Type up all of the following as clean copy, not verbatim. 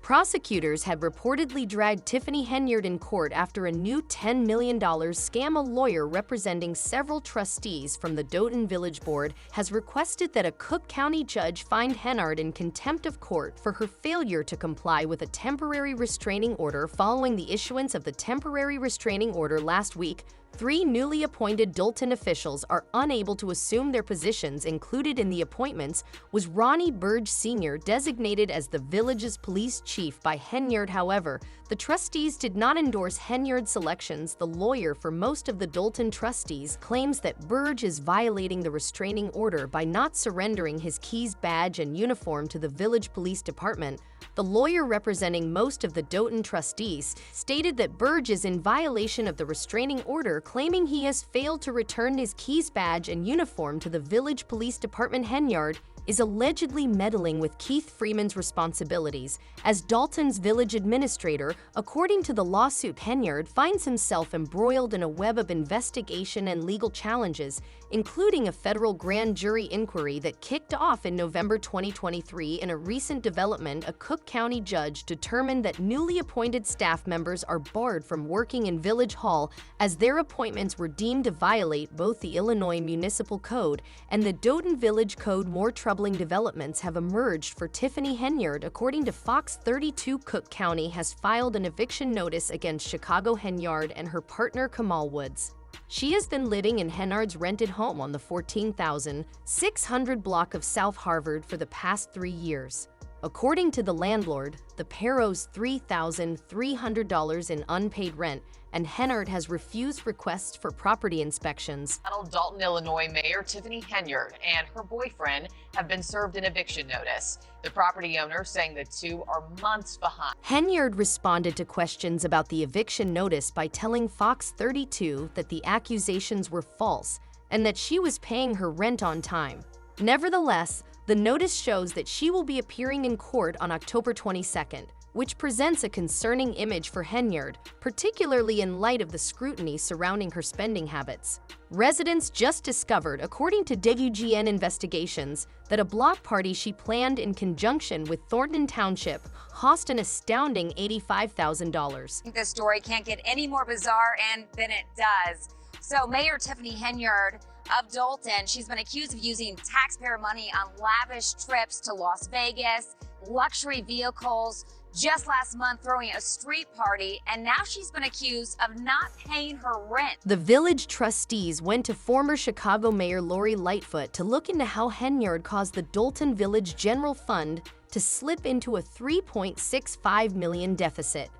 Prosecutors had reportedly dragged Tiffany Henyard in court after a new $10 million scam. A lawyer representing several trustees from the Doton Village Board has requested that a Cook County judge find Henyard in contempt of court for her failure to comply with a temporary restraining order following the issuance of the temporary restraining order last week. Three newly appointed Doton officials are unable to assume their positions. Included in the appointments was Ronnie Burge Sr., designated as the village's police chief by Henyard. However, the trustees did not endorse Henyard's selections. The lawyer for most of the Doton trustees claims that Burge is violating the restraining order by not surrendering his keys, badge, and uniform to the village police department. The lawyer representing most of the Doton trustees stated that Burge is in violation of the restraining order, claiming he has failed to return his keys, badge, and uniform to the village police department. Henyard is allegedly meddling with Keith Freeman's responsibilities as Dalton's village administrator. According to the lawsuit, Henyard finds himself embroiled in a web of investigation and legal challenges, including a federal grand jury inquiry that kicked off in November 2023. In a recent development, a Cook County judge determined that newly appointed staff members are barred from working in Village Hall as their appointments were deemed to violate both the Illinois Municipal Code and the Doton Village Code. More troubling developments have emerged for Tiffany Henyard. According to Fox 32, Cook County has filed an eviction notice against Chicago Henyard and her partner Kamal Woods. She has been living in Henyard's rented home on the 14,600 block of South Harvard for the past 3 years. According to the landlord, the pair owes $3,300 in unpaid rent, and Henyard has refused requests for property inspections. Dalton, Illinois Mayor Tiffany Henyard and her boyfriend have been served an eviction notice. The property owner saying the two are months behind. Henyard responded to questions about the eviction notice by telling Fox 32 that the accusations were false and that she was paying her rent on time. Nevertheless, the notice shows that she will be appearing in court on October 22nd, which presents a concerning image for Henyard, particularly in light of the scrutiny surrounding her spending habits. Residents just discovered, according to WGN investigations, that a block party she planned in conjunction with Thornton Township cost an astounding $85,000. This story can't get any more bizarre than it does. So Mayor Tiffany Henyard of Dalton, she's been accused of using taxpayer money on lavish trips to Las Vegas, luxury vehicles, just last month throwing a street party, and now she's been accused of not paying her rent. The village trustees went to former Chicago Mayor Lori Lightfoot to look into how Henyard caused the Dalton Village General Fund to slip into a $3.65 million deficit.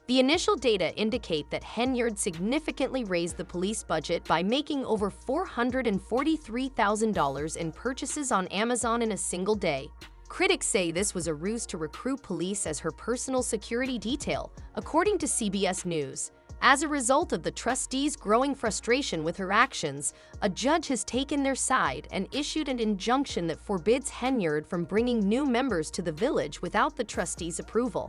The initial data indicate that Henyard significantly raised the police budget by making over $443,000 in purchases on Amazon in a single day. Critics say this was a ruse to recruit police as her personal security detail, according to CBS News. As a result of the trustees' growing frustration with her actions, a judge has taken their side and issued an injunction that forbids Henyard from bringing new members to the village without the trustees' approval.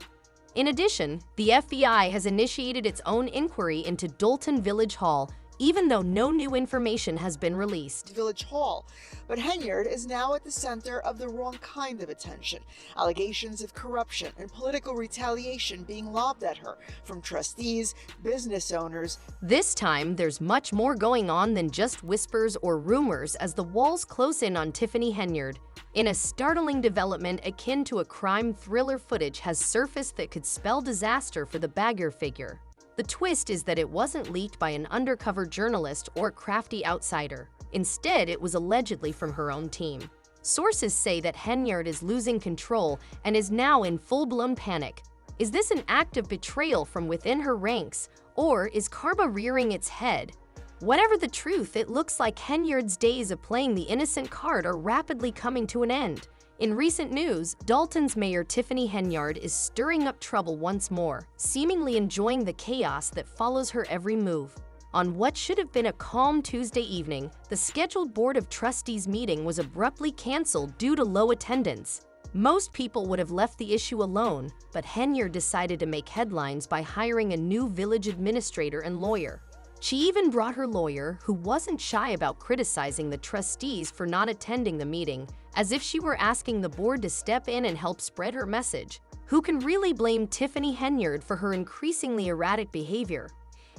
In addition, the FBI has initiated its own inquiry into Doton Village Hall, even though no new information has been released. Village Hall. But Henyard is now at the center of the wrong kind of attention. Allegations of corruption and political retaliation being lobbed at her from trustees, business owners. This time, there's much more going on than just whispers or rumors as the walls close in on Tiffany Henyard. In a startling development akin to a crime thriller, footage has surfaced that could spell disaster for the Bagger figure. The twist is that it wasn't leaked by an undercover journalist or crafty outsider. Instead, it was allegedly from her own team. Sources say that Henyard is losing control and is now in full-blown panic. Is this an act of betrayal from within her ranks, or is karma rearing its head? Whatever the truth, it looks like Henyard's days of playing the innocent card are rapidly coming to an end. In recent news, Dalton's Mayor Tiffany Henyard is stirring up trouble once more, seemingly enjoying the chaos that follows her every move. On what should have been a calm Tuesday evening, the scheduled Board of Trustees meeting was abruptly canceled due to low attendance. Most people would have left the issue alone, but Henyard decided to make headlines by hiring a new village administrator and lawyer. She even brought her lawyer, who wasn't shy about criticizing the trustees for not attending the meeting, as if she were asking the board to step in and help spread her message. Who can really blame Tiffany Henyard for her increasingly erratic behavior?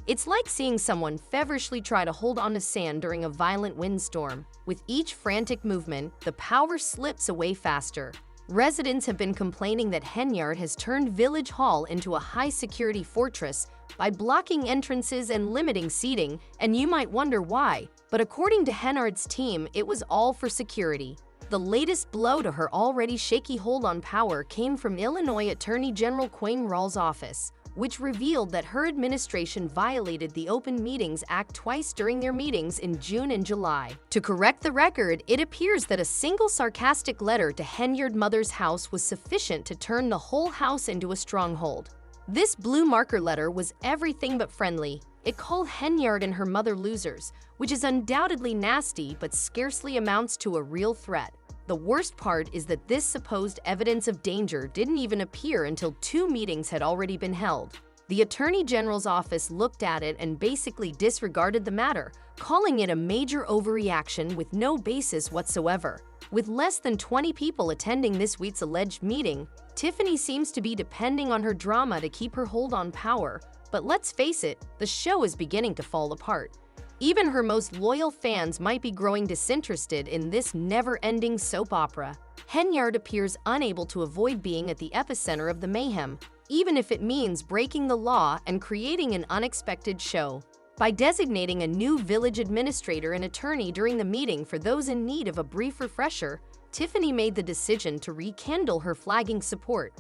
It's like seeing someone feverishly try to hold on to sand during a violent windstorm. With each frantic movement, the power slips away faster. Residents have been complaining that Henyard has turned Village Hall into a high-security fortress by blocking entrances and limiting seating, and you might wonder why. But according to Henyard's team, it was all for security. The latest blow to her already shaky hold on power came from Illinois Attorney General Quayne Rawls' office, which revealed that her administration violated the Open Meetings Act twice during their meetings in June and July. To correct the record, it appears that a single sarcastic letter to Henyard mother's house was sufficient to turn the whole house into a stronghold. This blue marker letter was everything but friendly. It called Henyard and her mother losers, which is undoubtedly nasty but scarcely amounts to a real threat. The worst part is that this supposed evidence of danger didn't even appear until 2 meetings had already been held. The Attorney General's office looked at it and basically disregarded the matter, calling it a major overreaction with no basis whatsoever. With less than 20 people attending this week's alleged meeting, Tiffany seems to be depending on her drama to keep her hold on power. But let's face it, the show is beginning to fall apart. Even her most loyal fans might be growing disinterested in this never-ending soap opera. Henyard appears unable to avoid being at the epicenter of the mayhem, even if it means breaking the law and creating an unexpected show. By designating a new village administrator and attorney during the meeting for those in need of a brief refresher, Tiffany made the decision to rekindle her flagging support.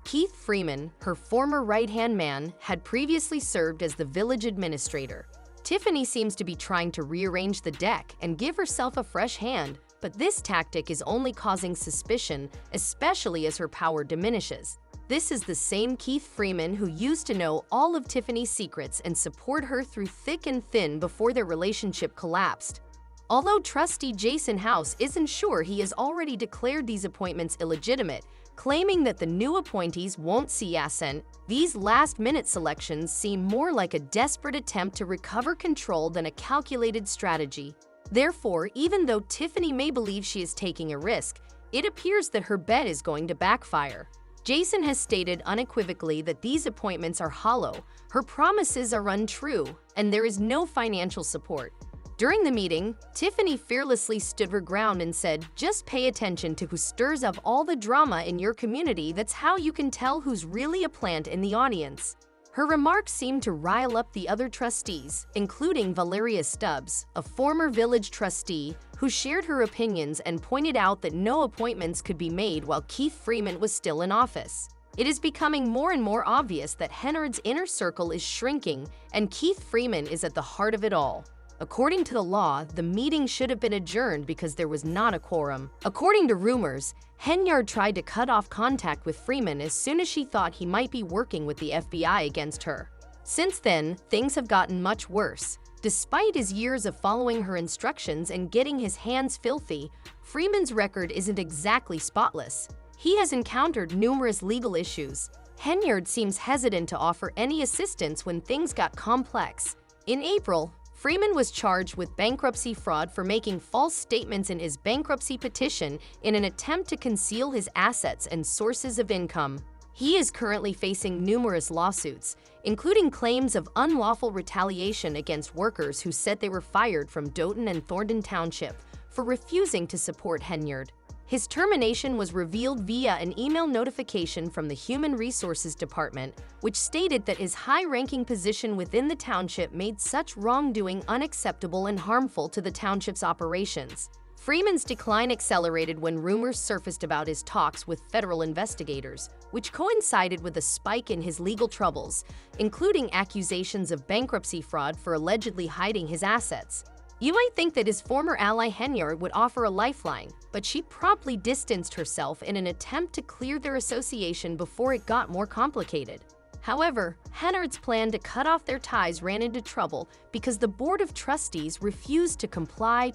Keith Freeman, her former right-hand man, had previously served as the village administrator. Tiffany seems to be trying to rearrange the deck and give herself a fresh hand, but this tactic is only causing suspicion, especially as her power diminishes. This is the same Keith Freeman who used to know all of Tiffany's secrets and support her through thick and thin before their relationship collapsed. Although trustee Jason House isn't sure, he has already declared these appointments illegitimate, claiming that the new appointees won't see assent. These last-minute selections seem more like a desperate attempt to recover control than a calculated strategy. Therefore, even though Tiffany may believe she is taking a risk, it appears that her bet is going to backfire. Jason has stated unequivocally that these appointments are hollow, her promises are untrue, and there is no financial support. During the meeting, Tiffany fearlessly stood her ground and said, "Just pay attention to who stirs up all the drama in your community. That's how you can tell who's really a plant in the audience." Her remarks seemed to rile up the other trustees, including Valeria Stubbs, a former village trustee, who shared her opinions and pointed out that no appointments could be made while Keith Freeman was still in office. It is becoming more and more obvious that Henyard's inner circle is shrinking, and Keith Freeman is at the heart of it all. According to the law, the meeting should have been adjourned because there was not a quorum. According to rumors, Henyard tried to cut off contact with Freeman as soon as she thought he might be working with the FBI against her. Since then, things have gotten much worse. Despite his years of following her instructions and getting his hands filthy, Freeman's record isn't exactly spotless. He has encountered numerous legal issues. Henyard seems hesitant to offer any assistance when things got complex. In April, Freeman was charged with bankruptcy fraud for making false statements in his bankruptcy petition in an attempt to conceal his assets and sources of income. He is currently facing numerous lawsuits, including claims of unlawful retaliation against workers who said they were fired from Doughton and Thornton Township for refusing to support Henyard. His termination was revealed via an email notification from the Human Resources Department, which stated that his high-ranking position within the township made such wrongdoing unacceptable and harmful to the township's operations. Freeman's decline accelerated when rumors surfaced about his talks with federal investigators, which coincided with a spike in his legal troubles, including accusations of bankruptcy fraud for allegedly hiding his assets. You might think that his former ally Henyard would offer a lifeline, but she promptly distanced herself in an attempt to clear their association before it got more complicated. However, Henyard's plan to cut off their ties ran into trouble because the Board of Trustees refused to comply.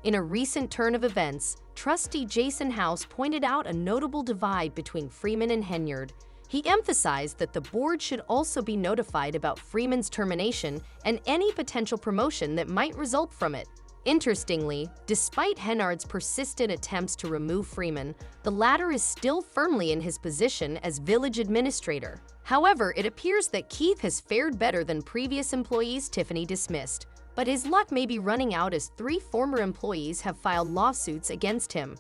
In a recent turn of events, trustee Jason House pointed out a notable divide between Freeman and Henyard. He emphasized that the board should also be notified about Freeman's termination and any potential promotion that might result from it. Interestingly, despite Henyard's persistent attempts to remove Freeman, the latter is still firmly in his position as village administrator. However, it appears that Keith has fared better than previous employees Tiffany dismissed, but his luck may be running out as 3 former employees have filed lawsuits against him.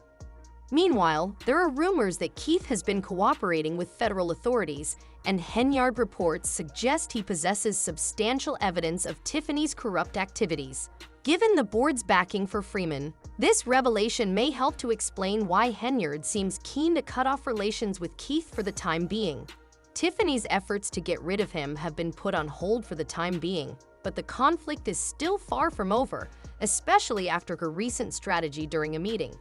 Meanwhile, there are rumors that Keith has been cooperating with federal authorities, and Henyard reports suggest he possesses substantial evidence of Tiffany's corrupt activities. Given the board's backing for Freeman, this revelation may help to explain why Henyard seems keen to cut off relations with Keith for the time being. Tiffany's efforts to get rid of him have been put on hold for the time being, but the conflict is still far from over, especially after her recent strategy during a meeting.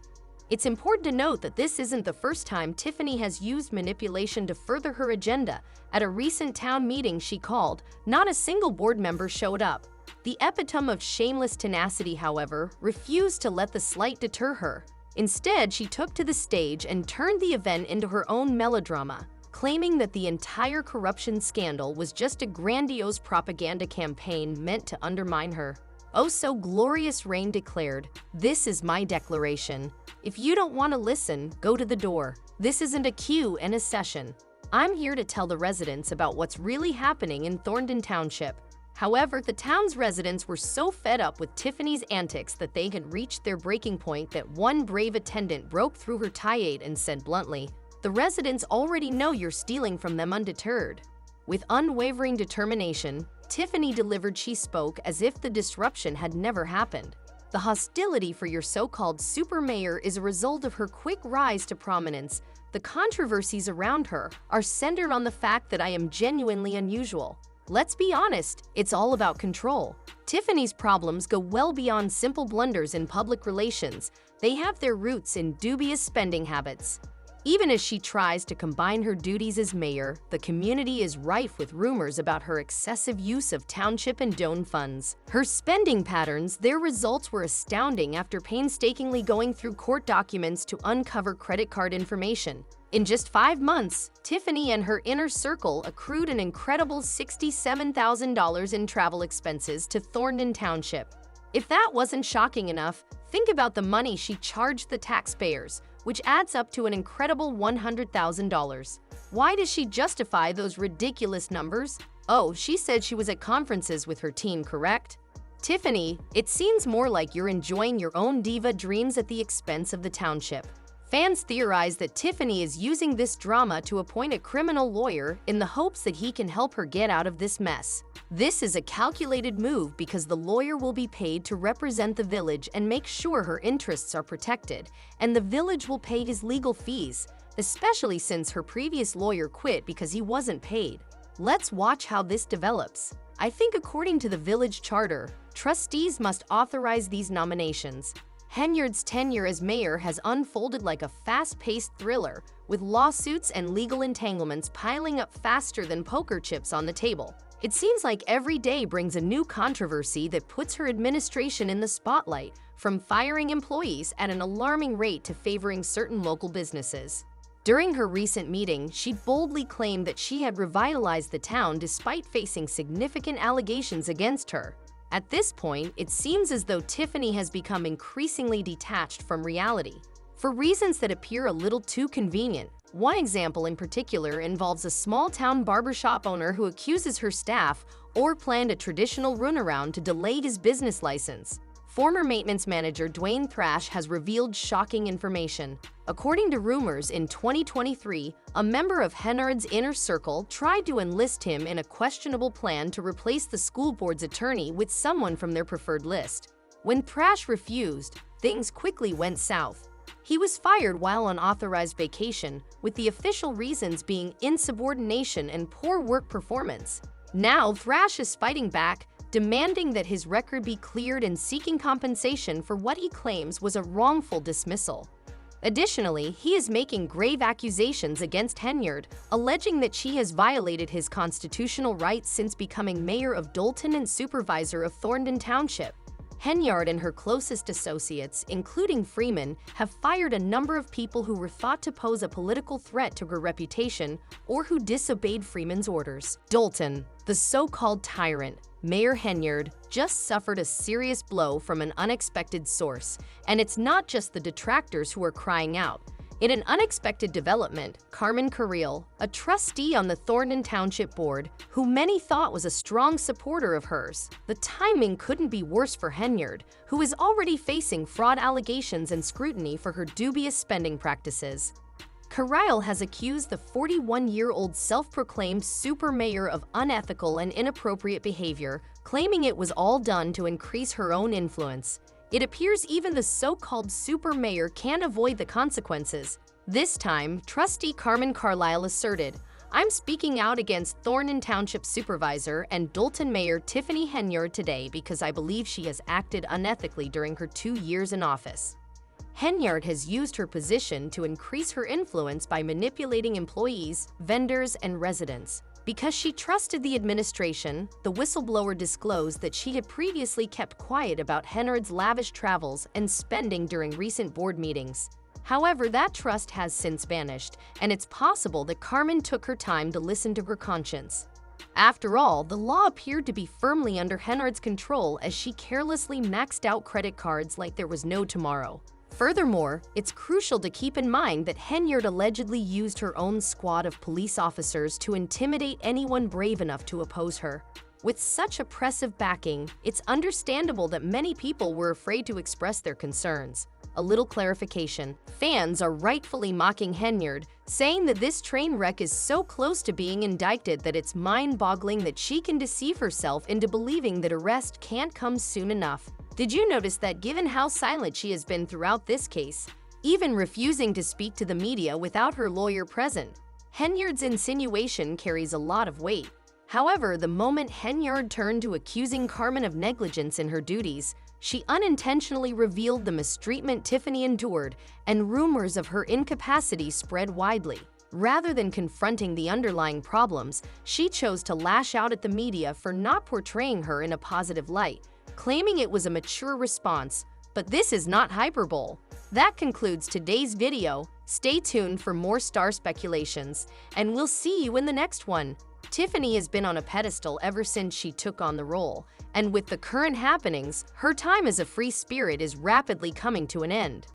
It's important to note that this isn't the first time Tiffany has used manipulation to further her agenda. At a recent town meeting she called, not a single board member showed up. The epitome of shameless tenacity, however, refused to let the slight deter her. Instead, she took to the stage and turned the event into her own melodrama, claiming that the entire corruption scandal was just a grandiose propaganda campaign meant to undermine her. Oh so glorious reign declared, "This is my declaration. If you don't want to listen, go to the door. This isn't a queue and a session. I'm here to tell the residents about what's really happening in Thorndon Township." However, the town's residents were so fed up with Tiffany's antics that they had reached their breaking point that one brave attendant broke through her tirade and said bluntly, "The residents already know you're stealing from them undeterred." With unwavering determination, Tiffany delivered. She spoke as if the disruption had never happened. "The hostility for your so-called super mayor is a result of her quick rise to prominence. The controversies around her are centered on the fact that I am genuinely unusual. Let's be honest, it's all about control." Tiffany's problems go well beyond simple blunders in public relations. They have their roots in dubious spending habits. Even as she tries to combine her duties as mayor, the community is rife with rumors about her excessive use of township and donor funds. Her spending patterns, their results were astounding after painstakingly going through court documents to uncover credit card information. In just 5 months, Tiffany and her inner circle accrued an incredible $67,000 in travel expenses to Thorndon Township. If that wasn't shocking enough, think about the money she charged the taxpayers, which adds up to an incredible $100,000. Why does she justify those ridiculous numbers? Oh, she said she was at conferences with her team, correct? Tiffany, it seems more like you're enjoying your own diva dreams at the expense of the township. Fans theorize that Tiffany is using this drama to appoint a criminal lawyer in the hopes that he can help her get out of this mess. This is a calculated move because the lawyer will be paid to represent the village and make sure her interests are protected, and the village will pay his legal fees, especially since her previous lawyer quit because he wasn't paid. Let's watch how this develops. I think according to the village charter, trustees must authorize these nominations. Henyard's tenure as mayor has unfolded like a fast-paced thriller, with lawsuits and legal entanglements piling up faster than poker chips on the table. It seems like every day brings a new controversy that puts her administration in the spotlight, from firing employees at an alarming rate to favoring certain local businesses. During her recent meeting, she boldly claimed that she had revitalized the town despite facing significant allegations against her. At this point, it seems as though Tiffany has become increasingly detached from reality, for reasons that appear a little too convenient. One example in particular involves a small-town barbershop owner who accuses her staff or planned a traditional runaround to delay his business license. Former maintenance manager Dwayne Thrash has revealed shocking information. According to rumors, in 2023, a member of Henyard's inner circle tried to enlist him in a questionable plan to replace the school board's attorney with someone from their preferred list. When Thrash refused, things quickly went south. He was fired while on authorized vacation, with the official reasons being insubordination and poor work performance. Now, Thrash is fighting back, demanding that his record be cleared and seeking compensation for what he claims was a wrongful dismissal. Additionally, he is making grave accusations against Henyard, alleging that she has violated his constitutional rights since becoming mayor of Dolton and supervisor of Thorndon Township. Henyard and her closest associates, including Freeman, have fired a number of people who were thought to pose a political threat to her reputation or who disobeyed Freeman's orders. Dolton, the so-called tyrant. Mayor Henyard just suffered a serious blow from an unexpected source, and it's not just the detractors who are crying out. In an unexpected development, Carmen Carril, a trustee on the Thornton Township Board, who many thought was a strong supporter of hers, the timing couldn't be worse for Henyard, who is already facing fraud allegations and scrutiny for her dubious spending practices. Carril has accused the 41-year-old self-proclaimed super mayor of unethical and inappropriate behavior, claiming it was all done to increase her own influence. It appears even the so-called super mayor can't avoid the consequences. This time, trustee Carmen Carlisle asserted, "I'm speaking out against Thornton Township Supervisor and Dolton Mayor Tiffany Henyard today because I believe she has acted unethically during her 2 years in office." Henyard has used her position to increase her influence by manipulating employees, vendors, and residents. Because she trusted the administration, the whistleblower disclosed that she had previously kept quiet about Henyard's lavish travels and spending during recent board meetings. However, that trust has since vanished, and it's possible that Carmen took her time to listen to her conscience. After all, the law appeared to be firmly under Henyard's control as she carelessly maxed out credit cards like there was no tomorrow. Furthermore, it's crucial to keep in mind that Henyard allegedly used her own squad of police officers to intimidate anyone brave enough to oppose her. With such oppressive backing, it's understandable that many people were afraid to express their concerns. A little clarification: fans are rightfully mocking Henyard, saying that this train wreck is so close to being indicted that it's mind-boggling that she can deceive herself into believing that arrest can't come soon enough. Did you notice that given how silent she has been throughout this case, even refusing to speak to the media without her lawyer present, Henyard's insinuation carries a lot of weight. However, the moment Henyard turned to accusing Carmen of negligence in her duties, she unintentionally revealed the mistreatment Tiffany endured, and rumors of her incapacity spread widely. Rather than confronting the underlying problems, she chose to lash out at the media for not portraying her in a positive light, claiming it was a mature response. But this is not hyperbole. That concludes today's video. Stay tuned for more star speculations, and we'll see you in the next one. Tiffany has been on a pedestal ever since she took on the role, and with the current happenings, her time as a free spirit is rapidly coming to an end.